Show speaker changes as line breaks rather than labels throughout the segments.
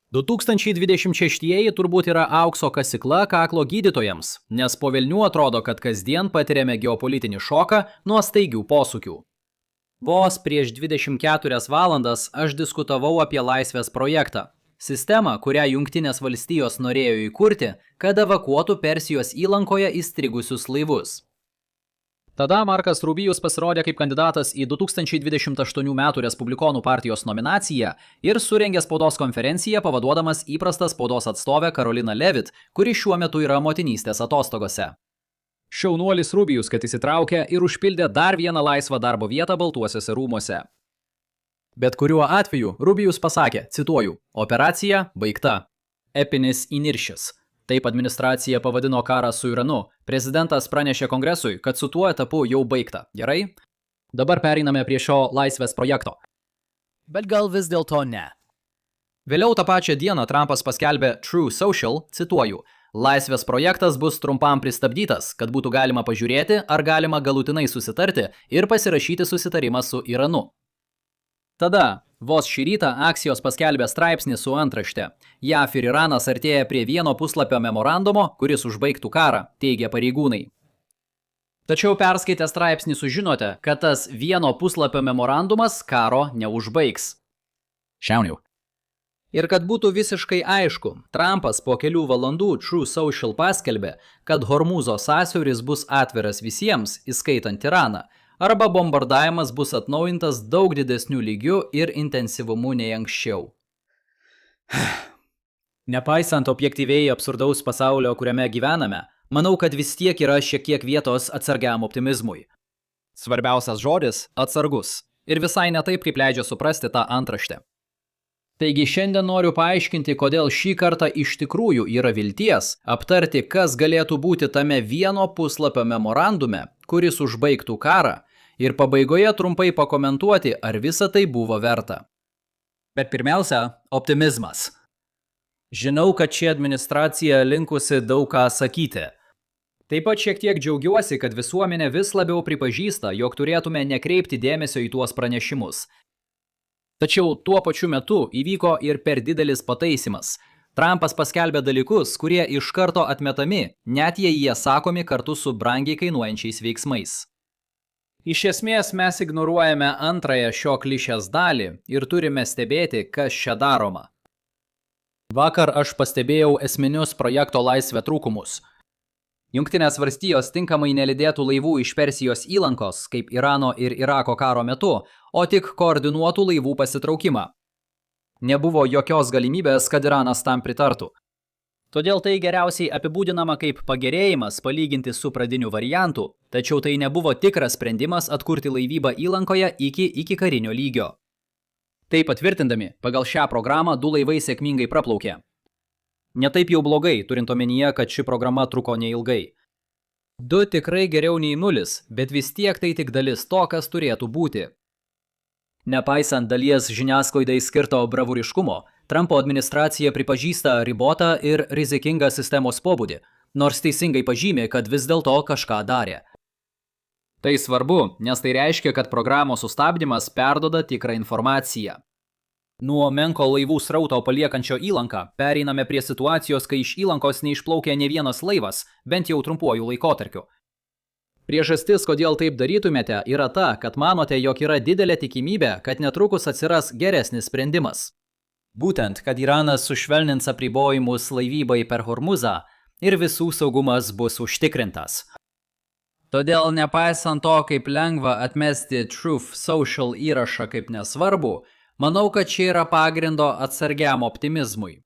2026 turbūt yra aukso kasykla kaklo gydytojams, nes po velnių atrodo, kad kasdien patiriame geopolitinį šoką nuo staigių posūkių. Vos prieš 24 valandas aš diskutavau apie Laisvės projektą. Sistemą, kurią Jungtinės valstijos norėjo įkurti, kad evakuotų Persijos įlankoje įstrigusius laivus. Tada Markas Rubijus pasirodė kaip kandidatas į 2028 metų Respublikonų partijos nominaciją ir surengė spaudos konferenciją pavaduodamas įprastą spaudos atstovę Karoliną Levitt, kuri šiuo metu yra motinystės atostogose. Šaunuolis Rubijus, kad įsitraukė ir užpildė dar vieną laisvą darbo vietą Baltuosiuose rūmuose. Bet kuriuo atveju Rubijus pasakė, cituoju, operacija baigta. Epinis įniršis. Taip administracija pavadino karą su Iranu. Prezidentas pranešė kongresui, kad su tuo etapu jau baigta. Gerai? Dabar pereiname prie šio Laisvės projekto. Bet gal vis dėlto ne. Vėliau tą pačią dieną Trumpas paskelbė True Social, cituoju, Laisvės projektas bus trumpam pristabdytas, kad būtų galima pažiūrėti, ar galima galutinai susitarti ir pasirašyti susitarimą su Iranu. Tada, vos šį rytą Axios paskelbė straipsnį su antrašte. JAF ir Iranas artėja prie vieno puslapio memorandumo, kuris užbaigtų karą, teigia pareigūnai. Tačiau perskaitę straipsnį sužinote, kad tas vieno puslapio memorandumas karo neužbaigs. Šiauniau. Ir kad būtų visiškai aišku, Trumpas po kelių valandų True Social paskelbė, kad Hormūzo sąsiauris bus atviras visiems, įskaitant Iraną, arba bombardavimas bus atnaujintas daug didesnių lygių ir intensyvumu nei anksčiau. Nepaisant objektyviai absurdaus pasaulio, kuriame gyvename, manau, kad vis tiek yra šiek tiek vietos atsargiam optimizmui. Svarbiausias žodis – atsargus. Ir visai ne taip, kaip leidžia suprasti tą antraštę. Taigi šiandien noriu paaiškinti, kodėl šį kartą iš tikrųjų yra vilties aptarti, kas galėtų būti tame vieno puslapio memorandume, kuris užbaigtų karą, ir pabaigoje trumpai pakomentuoti, ar visa tai buvo verta. Bet pirmiausia, optimizmas. Žinau, kad ši administracija linkusi daug ką sakyti. Taip pat šiek tiek džiaugiuosi, kad visuomenė vis labiau pripažįsta, jog turėtume nekreipti dėmesio į tuos pranešimus. Tačiau tuo pačiu metu įvyko ir per didelis pataisimas. Trumpas paskelbė dalykus, kurie iš karto atmetami, net jei jie sakomi kartu su brangiai kainuojančiais veiksmais. Iš esmės mes ignoruojame antrąją šio klišės dalį ir turime stebėti, kas čia daroma. Vakar aš pastebėjau esminius projekto Laisvė trūkumus. Jungtinės valstijos tinkamai nelydėtų laivų iš Persijos įlankos, kaip Irano ir Irako karo metu, o tik koordinuotų laivų pasitraukimą. Nebuvo jokios galimybės, kad Iranas tam pritartų. Todėl tai geriausiai apibūdinama kaip pagerėjimas palyginti su pradiniu variantu, tačiau tai nebuvo tikras sprendimas atkurti laivybą įlankoje iki karinio lygio. Tai patvirtindami, pagal šią programą 2 laivai sėkmingai praplaukė. Netaip jau blogai, turint omenyje, kad ši programa truko neilgai. 2 tikrai geriau nei 0, bet vis tiek tai tik dalis to, kas turėtų būti. Nepaisant dalies žiniasklaidai skirto bravūriškumo, Trumpo administracija pripažįsta ribotą ir rizikingą sistemos pobūdį, nors teisingai pažymi, kad vis dėlto kažką darė. Tai svarbu, nes tai reiškia, kad programos sustabdymas perduoda tikrą informaciją. Nuo menko laivų srauto paliekančio įlanką pereiname prie situacijos, kai iš įlankos neišplaukė ne vienas laivas, bent jau trumpuoju laikotarpiu. Priežastis, kodėl taip darytumėte, yra ta, kad manote, jog yra didelė tikimybė, kad netrukus atsiras geresnis sprendimas. Būtent, kad Iranas sušvelnins apribojimus laivybai per Hormuzą ir visų saugumas bus užtikrintas. Todėl nepaisant to, kaip lengva atmesti Truth Social įrašą kaip nesvarbu, manau, kad čia yra pagrindo atsargiam optimizmui.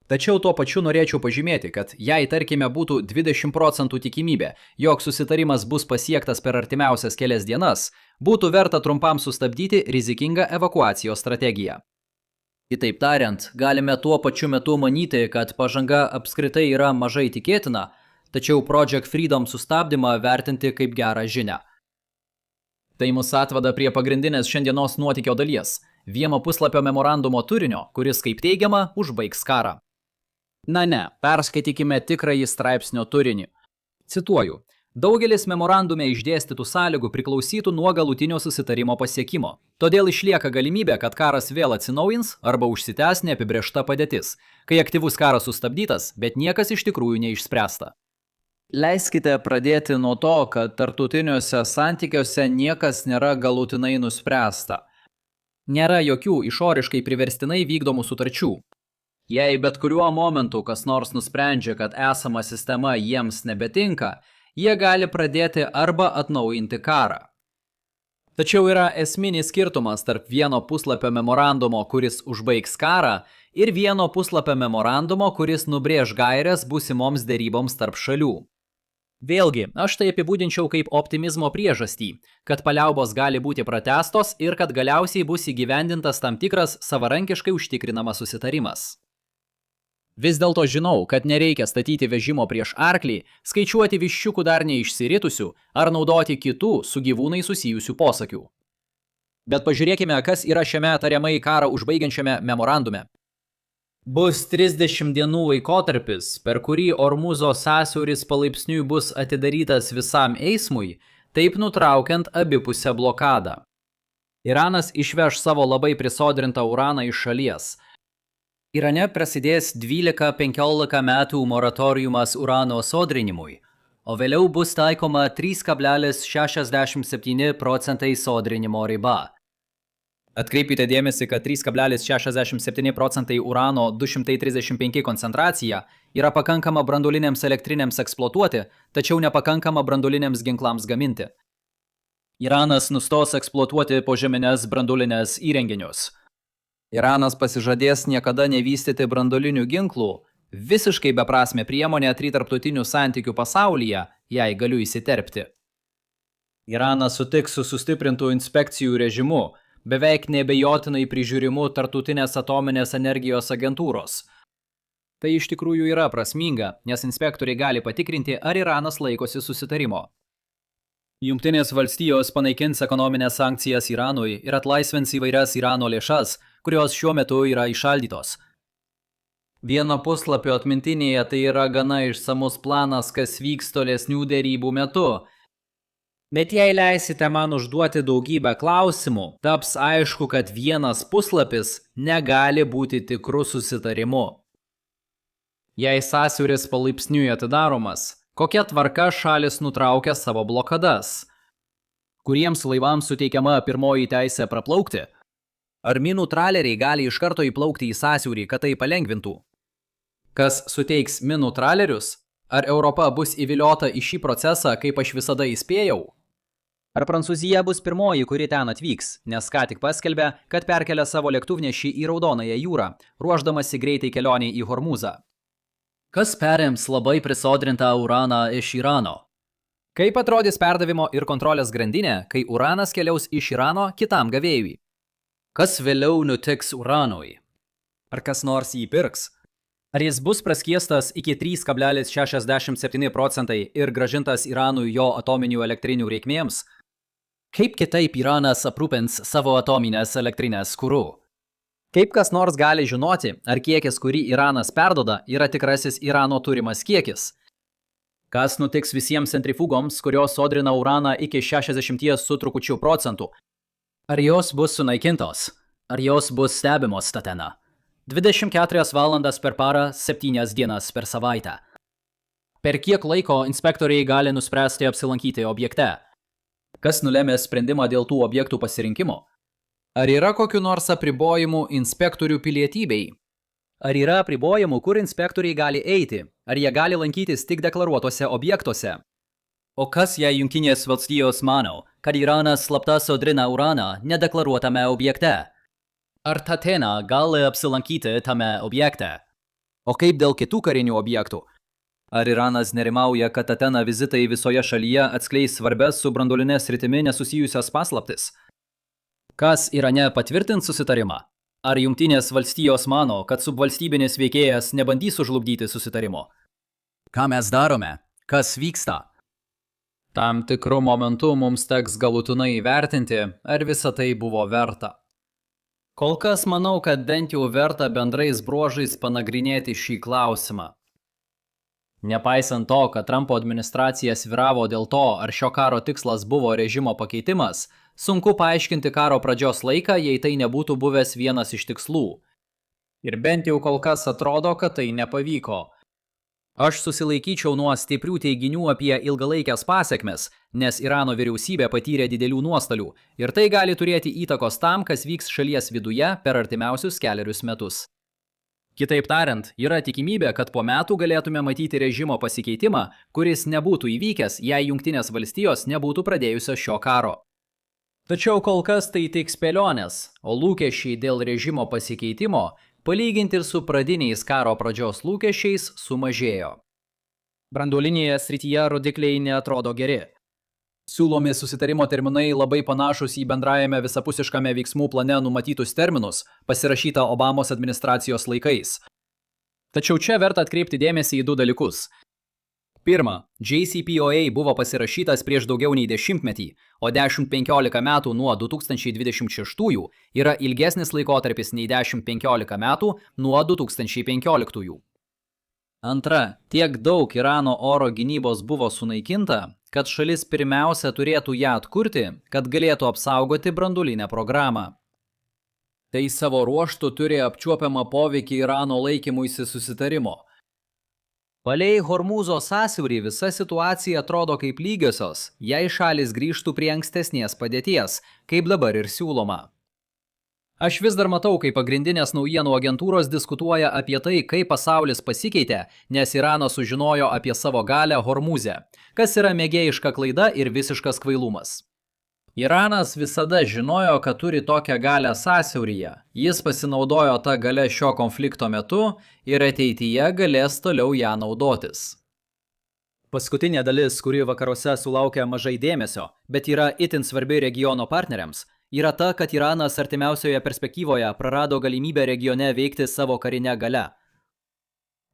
Tačiau tuo pačiu norėčiau pažymėti, kad jei tarkime būtų 20% tikimybė, jog susitarimas bus pasiektas per artimiausias kelias dienas, būtų verta trumpam sustabdyti rizikingą evakuacijos strategiją. Kitaip tariant, galime tuo pačiu metu manyti, kad pažanga apskritai yra mažai tikėtina, tačiau Project Freedom sustabdymą vertinti kaip gerą žinią. Tai mus atveda prie pagrindinės šiandienos nuotykio dalies – vieno puslapio memorandumo turinio, kuris, kaip teigiama, užbaigs karą. Na ne, perskaitykime tikrąjį straipsnio turinį. Cituoju, Daugelis memorandume išdėstytų sąlygų priklausytų nuo galutinio susitarimo pasiekimo. Todėl išlieka galimybė, kad karas vėl atsinaujins arba užsitęs neapibrėžta padėtis, kai aktyvus karas sustabdytas, bet niekas iš tikrųjų neišspręsta. Leiskite pradėti nuo to, kad tarptautiniuose santykiuose niekas nėra galutinai nuspręsta. Nėra jokių išoriškai priverstinai vykdomų sutarčių. Jei bet kuriuo momentu kas nors nusprendžia, kad esama sistema jiems nebetinka, jie gali pradėti arba atnaujinti karą. Tačiau yra esminis skirtumas tarp vieno puslapio memorandumo, kuris užbaigs karą, ir vieno puslapio memorandumo, kuris nubrėž gaires būsimoms deryboms tarp šalių. Vėlgi, aš tai apibūdinčiau kaip optimizmo priežastį, kad paliaubos gali būti pratęstos ir kad galiausiai bus įgyvendintas tam tikras savarankiškai užtikrinamas susitarimas. Vis dėlto žinau, kad nereikia statyti vežimo prieš arklį, skaičiuoti viščiukų dar neišsiritusių ar naudoti kitų su gyvūnai susijusių posakių. Bet pažiūrėkime, kas yra šiame tariamai karą užbaigiančiame memorandume. Bus 30 dienų laikotarpis, per kurį Ormuzo sąsiauris palaipsniui bus atidarytas visam eismui, taip nutraukiant abipusę blokadą. Iranas išveš savo labai prisodrintą uraną iš šalies. Irane prasidės 12-15 metų moratoriumas urano sodrinimui, o vėliau bus taikoma 3,67 procentai sodrinimo riba. Atkreipkite dėmesį, kad 3,67 procentai urano 235 koncentracija yra pakankama branduolinėms elektrinėms eksploatuoti, tačiau nepakankama branduoliniams ginklams gaminti. Iranas nustos eksploatuoti požeminės branduolinės įrenginius. Iranas pasižadės niekada nevystyti branduolinių ginklų, visiškai beprasmė priemonė tarptautinių santykių pasaulyje, jei galiu įsiterpti. Iranas sutiks su sustiprintų inspekcijų režimu, beveik neabejotinai prižiūrimu Tarptautinės atominės energijos agentūros. Tai iš tikrųjų yra prasminga, nes inspektoriai gali patikrinti, ar Iranas laikosi susitarimo. Jungtinės valstijos panaikins ekonominės sankcijas Iranui ir atlaisvins įvairias Irano lėšas, kurios šiuo metu yra įšaldytos. Vieno puslapio atmintinėje tai yra gana išsamus planas, kas vyks tolesnių derybų metu. Bet jei leisite man užduoti daugybę klausimų, taps aišku, kad vienas puslapis negali būti tikrų susitarimu. Jei sąsiauris palaipsniui atidaromas, kokia tvarka šalis nutraukia savo blokadas? Kuriems laivams suteikiama pirmoji teisė praplaukti? Ar minų traleriai gali iš karto įplaukti į sąsiaurį, kad tai palengvintų? Kas suteiks minų tralerius? Ar Europa bus įviliota į šį procesą, kaip aš visada įspėjau? Ar Prancūzija bus pirmoji, kuri ten atvyks, nes ką tik paskelbė, kad perkelia savo lėktuvnešį į Raudonąją jūrą, ruošdamasi greitai kelioniai į Hormuzą? Kas perims labai prisodrintą uraną iš Irano? Kaip atrodys perdavimo ir kontrolės grandinė, kai uranas keliaus iš Irano kitam gavėjui? Kas vėliau nutiks uranui? Ar kas nors jį pirks? Ar jis bus praskiestas iki 3,67 procentai ir grąžintas Iranui jo atominių elektrinių reikmėms? Kaip kitaip Iranas aprūpins savo atominės elektrinės kuru? Kaip kas nors gali žinoti, ar kiekis, kurį Iranas perdoda, yra tikrasis Irano turimas kiekis? Kas nutiks visiems centrifugoms, kurios sodrina uraną iki 60 su trupučiu procentų? Ar jos bus sunaikintos? Ar jos bus stebimos statena? 24 valandas per parą, 7 dienas per savaitę. Per kiek laiko inspektoriai gali nuspręsti apsilankyti objekte? Kas nulėmė sprendimą dėl tų objektų pasirinkimo? Ar yra kokiu nors apribojimų inspektorių pilietybei? Ar yra apribojimų, kur inspektoriai gali eiti? Ar jie gali lankytis tik deklaruotose objektuose? O kas jei Jungtinės valstijos mano, kad Iranas slapta sodrina uraną nedeklaruotame objekte? Ar Tatena gali apsilankyti tame objekte? O kaip dėl kitų karinių objektų? Ar Iranas nerimauja, kad Tatena vizitai visoje šalyje atskleis svarbes su branduoline sritimi nesusijusias paslaptis? Kas Irane patvirtins susitarimą? Ar Jungtinės valstijos mano, kad subvalstybinis veikėjas nebandys sužlugdyti susitarimo? Ką mes darome? Kas vyksta? Tam tikru momentu mums teks galutinai įvertinti, ar visa tai buvo verta. Kol kas manau, kad bent jau verta bendrais bruožais panagrinėti šį klausimą. Nepaisant to, kad Trumpo administracija sviravo dėl to, ar šio karo tikslas buvo režimo pakeitimas, sunku paaiškinti karo pradžios laiką, jei tai nebūtų buvęs vienas iš tikslų. Ir bent jau kol kas atrodo, kad tai nepavyko. Aš susilaikyčiau nuo stiprių teiginių apie ilgalaikės pasekmes, nes Irano vyriausybė patyrė didelių nuostolių ir tai gali turėti įtakos tam, kas vyks šalies viduje per artimiausius 4 metus. Kitaip tariant, yra tikimybė, kad po metų galėtume matyti režimo pasikeitimą, kuris nebūtų įvykęs, jei Jungtinės valstijos nebūtų pradėjusios šio karo. Tačiau kol kas tai tik spėlionės, o lūkesčiai dėl režimo pasikeitimo, palyginti ir su pradiniais karo pradžios lūkesčiais, sumažėjo. Branduolinėje srityje rodikliai neatrodo geri. Siūlomi susitarimo terminai labai panašus į bendrajame visapusiškame veiksmų plane numatytus terminus, pasirašytą Obamos administracijos laikais. Tačiau čia verta atkreipti dėmesį į 2 dalykus. Pirma, JCPOA buvo pasirašytas prieš daugiau nei 10 metį, o 10-15 metų nuo 2026 yra ilgesnis laikotarpis nei 10-15 metų nuo 2015. Antra, tiek daug Irano oro gynybos buvo sunaikinta, kad šalis pirmiausia turėtų ją atkurti, kad galėtų apsaugoti branduolinę programą. Tai savo ruožtu turi apčiuopiamą poveikį Irano laikymuisi susitarimo. Palei Hormūzo sąsiaurį visa situacija atrodo kaip lygiosios, jei šalis grįžtų prie ankstesnės padėties, kaip dabar ir siūloma. Aš vis dar matau, kaip pagrindinės naujienų agentūros diskutuoja apie tai, kaip pasaulis pasikeitė, nes Iranas sužinojo apie savo galią Hormūze, kas yra mėgėjiška klaida ir visiškas kvailumas. Iranas visada žinojo, kad turi tokią galią sąsiauryje. Jis pasinaudojo tą galią šio konflikto metu ir ateityje galės toliau ją naudotis. Paskutinė dalis, kuri vakaruose sulaukia mažai dėmesio, bet yra itin svarbi regiono partneriams, yra ta, kad Iranas artimiausioje perspektyvoje prarado galimybę regione veikti savo karinę galią.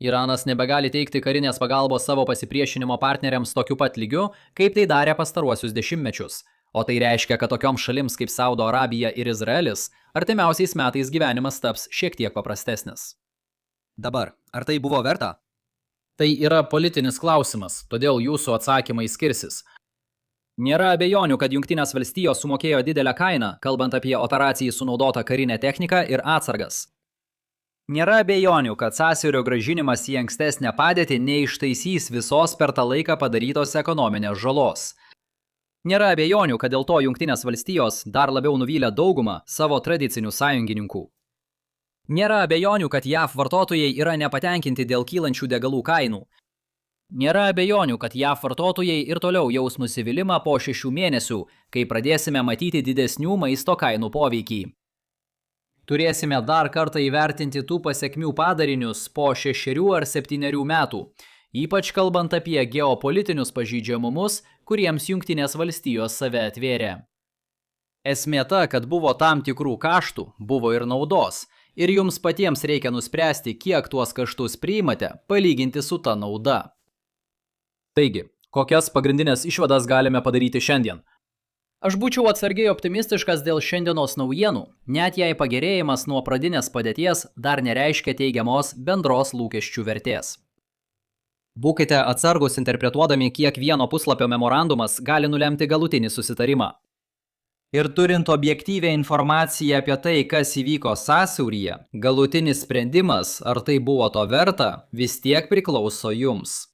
Iranas nebegali teikti karinės pagalbos savo pasipriešinimo partneriams tokiu pat lygiu, kaip tai darė pastaruosius 10 mečius. O tai reiškia, kad tokioms šalims kaip Saudo Arabija ir Izraelis artimiausiais metais gyvenimas taps šiek tiek paprastesnis. Dabar, ar tai buvo verta? Tai yra politinis klausimas, todėl jūsų atsakymai skirsis. Nėra abejonių, kad Jungtinės valstijos sumokėjo didelę kainą, kalbant apie operacijai sunaudotą karinę techniką ir atsargas. Nėra abejonių, kad sąsiaurio grąžinimas į ankstesnę padėtį neištaisys visos per tą laiką padarytos ekonominės žalos. Nėra abejonių, kad dėl to Jungtinės valstijos dar labiau nuvylė daugumą savo tradicinių sąjungininkų. Nėra abejonių, kad JAV vartotojai yra nepatenkinti dėl kylančių degalų kainų. Nėra abejonių, kad JAV vartotojai ir toliau jaus nusivylimą po 6 mėnesių, kai pradėsime matyti didesnių maisto kainų poveikį. Turėsime dar kartą įvertinti tų pasekmių padarinius po 6 ar 7 metų, ypač kalbant apie geopolitinius pažeidžiamumus, kuriems Jungtinės valstijos save atvėrė. Esmė ta, kad buvo tam tikrų kaštų, buvo ir naudos, ir jums patiems reikia nuspręsti, kiek tuos kaštus priimate, palyginti su ta nauda. Taigi, kokias pagrindinės išvadas galime padaryti šiandien? Aš būčiau atsargiai optimistiškas dėl šiandienos naujienų, net jei pagerėjimas nuo pradinės padėties dar nereiškia teigiamos bendros lūkesčių vertės. Būkite atsargus interpretuodami, kiek vieno puslapio memorandumas gali nulemti galutinį susitarimą. Ir turint objektyvę informaciją apie tai, kas įvyko sąsiauryje, galutinis sprendimas, ar tai buvo to verta, vis tiek priklauso jums.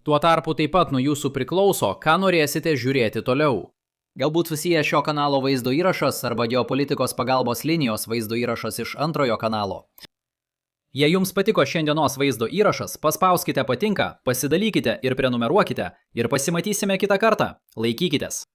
Tuo tarpu taip pat nuo jūsų priklauso, ką norėsite žiūrėti toliau. Galbūt susijęs šio kanalo vaizdo įrašas arba geopolitikos pagalbos linijos vaizdo įrašas iš antrojo kanalo. Jei jums patiko šiandienos vaizdo įrašas, paspauskite patinka, pasidalykite ir prenumeruokite ir pasimatysime kitą kartą. Laikykitės.